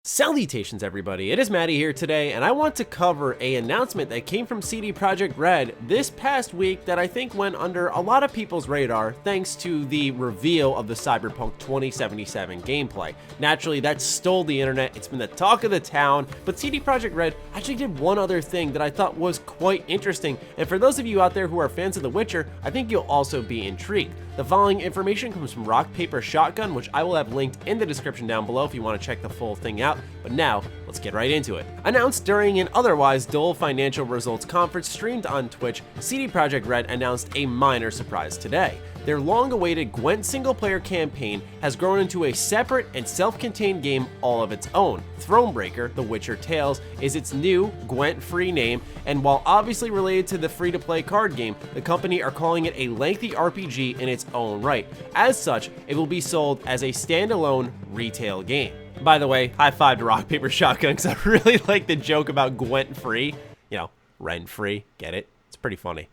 Salutations everybody, it is Matty here today, and I want to cover an announcement that came from CD Projekt Red this past week that I think went under a lot of people's radar thanks to the reveal of the Cyberpunk 2077 gameplay. Naturally, that stole the internet, it's been the talk of the town, but CD Projekt Red actually did one other thing that I thought was quite interesting, and for those of you out there who are fans of The Witcher, I think you'll also be intrigued. The following information comes from Rock Paper Shotgun, which I will have linked in the description down below if you want to check the full thing out. But now, let's get right into it. Announced during an otherwise dull financial results conference streamed on Twitch, CD Projekt Red announced a minor surprise today. Their long-awaited Gwent single-player campaign has grown into a separate and self-contained game all of its own. Thronebreaker, The Witcher Tales, is its new Gwent-free name, and while obviously related to the free-to-play card game, the company are calling it a lengthy RPG in its own right. As such, it will be sold as a standalone retail game. By the way, high five to Rock Paper Shotgun, because I really like the joke about Gwent free. You know, rent free, get it? It's pretty funny.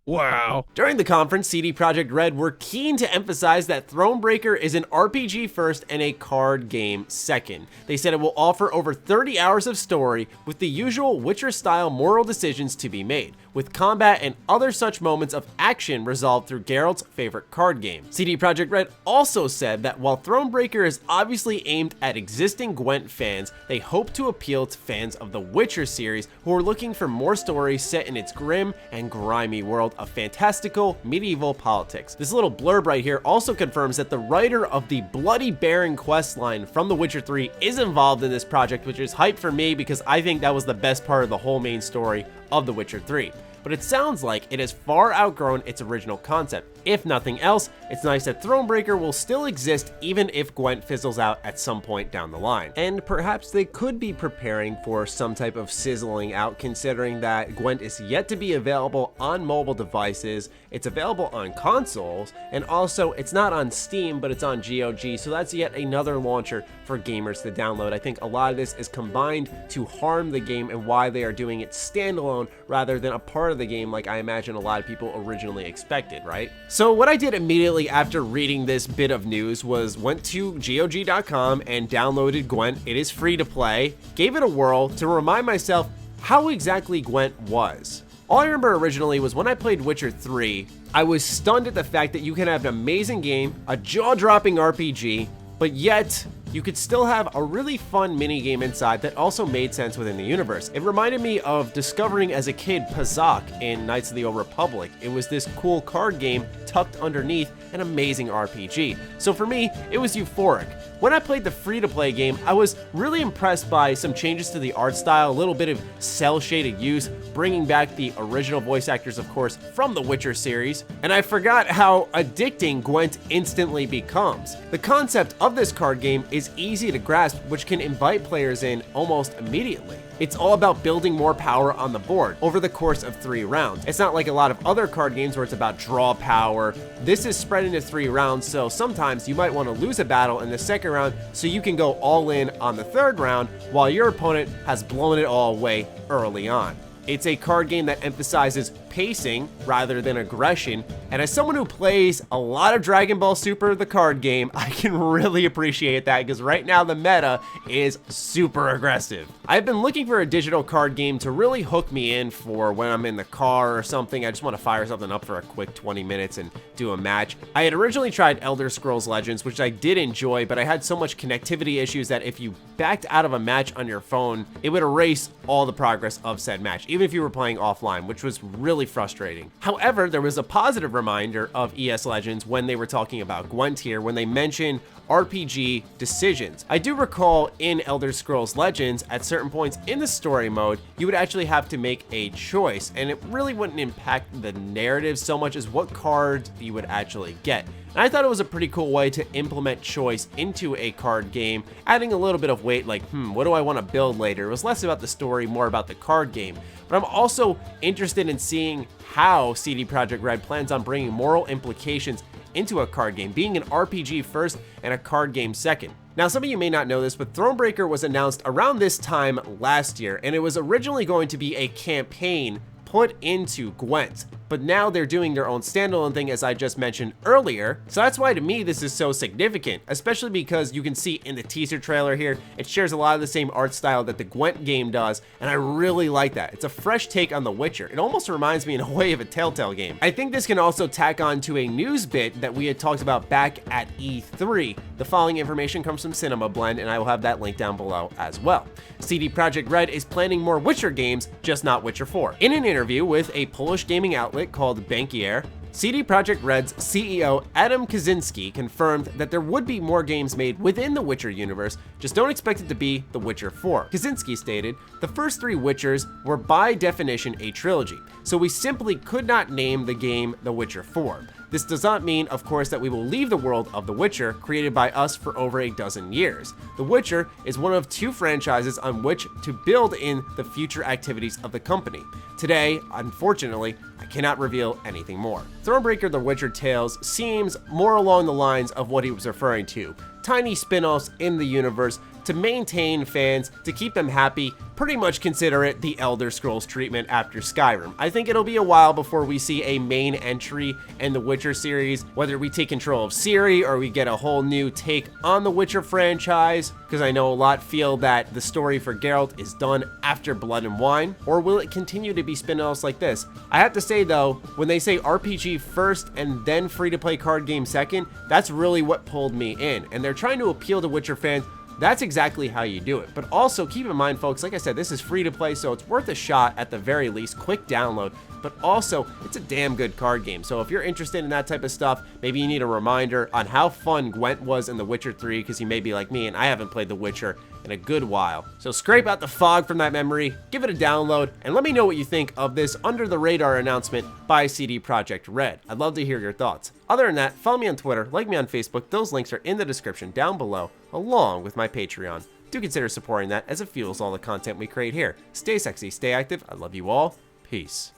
Wow. During the conference, CD Projekt Red were keen to emphasize that Thronebreaker is an RPG first and a card game second. They said it will offer over 30 hours of story with the usual Witcher-style moral decisions to be made, with combat and other such moments of action resolved through Geralt's favorite card game. CD Projekt Red also said that while Thronebreaker is obviously aimed at existing Gwent fans, they hope to appeal to fans of the Witcher series who are looking for more stories set in its grim and grimy world of fantastical medieval politics. This little blurb right here also confirms that the writer of the Bloody Baron questline from The Witcher 3 is involved in this project, which is hype for me because I think that was the best part of the whole main story of The Witcher 3. But it sounds like it has far outgrown its original concept. If nothing else, it's nice that Thronebreaker will still exist even if Gwent fizzles out at some point down the line. And perhaps they could be preparing for some type of sizzling out, considering that Gwent is yet to be available on mobile devices, it's available on consoles, and also it's not on Steam, but it's on GOG, so that's yet another launcher for gamers to download. I think a lot of this is combined to harm the game and why they are doing it standalone rather than a part of the game like I imagine a lot of people originally expected, right? So what I did immediately after reading this bit of news was went to GOG.com and downloaded Gwent. It is free to play, gave it a whirl to remind myself how exactly Gwent was. All I remember originally was when I played Witcher 3, I was stunned at the fact that you can have an amazing game, a jaw-dropping RPG, but yet you could still have a really fun mini-game inside that also made sense within the universe. It reminded me of discovering as a kid Pazak in Knights of the Old Republic. It was this cool card game tucked underneath an amazing RPG. So for me, it was euphoric. When I played the free-to-play game, I was really impressed by some changes to the art style, a little bit of cel-shaded use, bringing back the original voice actors, of course, from the Witcher series, and I forgot how addicting Gwent instantly becomes. The concept of this card game is easy to grasp, which can invite players in almost immediately. It's all about building more power on the board over the course of 3 rounds. It's not like a lot of other card games where it's about draw power. This is spread into 3 rounds, so sometimes you might want to lose a battle in the second round so you can go all in on the 3rd round while your opponent has blown it all away early on. It's a card game that emphasizes pacing rather than aggression, and as someone who plays a lot of Dragon Ball Super, the card game, I can really appreciate that because right now the meta is super aggressive. I've been looking for a digital card game to really hook me in for when I'm in the car or something. I just want to fire something up for a quick 20 minutes and do a match. I had originally tried Elder Scrolls Legends, which I did enjoy, but I had so much connectivity issues that if you backed out of a match on your phone, it would erase all the progress of said match, even if you were playing offline, which was really frustrating. However, there was a positive reminder of ES Legends when they were talking about Gwent here, when they mentioned RPG decisions. I do recall in Elder Scrolls Legends, at certain points in the story mode, you would actually have to make a choice, and it really wouldn't impact the narrative so much as what cards you would actually get. And I thought it was a pretty cool way to implement choice into a card game, adding a little bit of weight like, what do I want to build later? It was less about the story, more about the card game. But I'm also interested in seeing how CD Projekt Red plans on bringing moral implications into a card game, being an RPG first and a card game second. Now, some of you may not know this, but Thronebreaker was announced around this time last year, and it was originally going to be a campaign put into Gwent. but now they're doing their own standalone thing, as I just mentioned earlier. So that's why to me this is so significant, especially because you can see in the teaser trailer here, it shares a lot of the same art style that the Gwent game does, and I really like that. It's a fresh take on The Witcher. It almost reminds me in a way of a Telltale game. I think this can also tack on to a news bit that we had talked about back at E3. The following information comes from Cinema Blend, and I will have that link down below as well. CD Projekt Red is planning more Witcher games, just not Witcher 4. In an interview with a Polish gaming outlet called Bankier, CD Projekt Red's CEO Adam Kaczynski confirmed that there would be more games made within the Witcher universe, just don't expect it to be The Witcher 4. Kaczynski stated, "The first 3 Witchers were by definition a trilogy, so we simply could not name the game The Witcher 4. This does not mean, of course, that we will leave the world of The Witcher, created by us for over a dozen years. The Witcher is one of 2 franchises on which to build in the future activities of the company. Today, unfortunately, I cannot reveal anything more." Thronebreaker The Witcher Tales seems more along the lines of what he was referring to. Tiny spin-offs in the universe to maintain fans, to keep them happy, pretty much consider it the Elder Scrolls treatment after Skyrim. I think it'll be a while before we see a main entry in the Witcher series, whether we take control of Ciri or we get a whole new take on the Witcher franchise, because I know a lot feel that the story for Geralt is done after Blood and Wine, or will it continue to be spin-offs like this? I have to say though, when they say RPG first and then free-to-play card game second, that's really what pulled me in, and they're trying to appeal to Witcher fans. That's exactly how you do it. But also keep in mind, folks, like I said, this is free to play, so it's worth a shot at the very least. Quick download, but also it's a damn good card game. So if you're interested in that type of stuff, maybe you need a reminder on how fun Gwent was in The Witcher 3, because you may be like me and I haven't played The Witcher in a good while. So scrape out the fog from that memory, give it a download, and let me know what you think of this under the radar announcement by CD Projekt Red. I'd love to hear your thoughts. Other than that, follow me on Twitter, like me on Facebook. Those links are in the description down below, along with my Patreon. Do consider supporting that, as it fuels all the content we create here. Stay sexy, stay active. I love you all. Peace.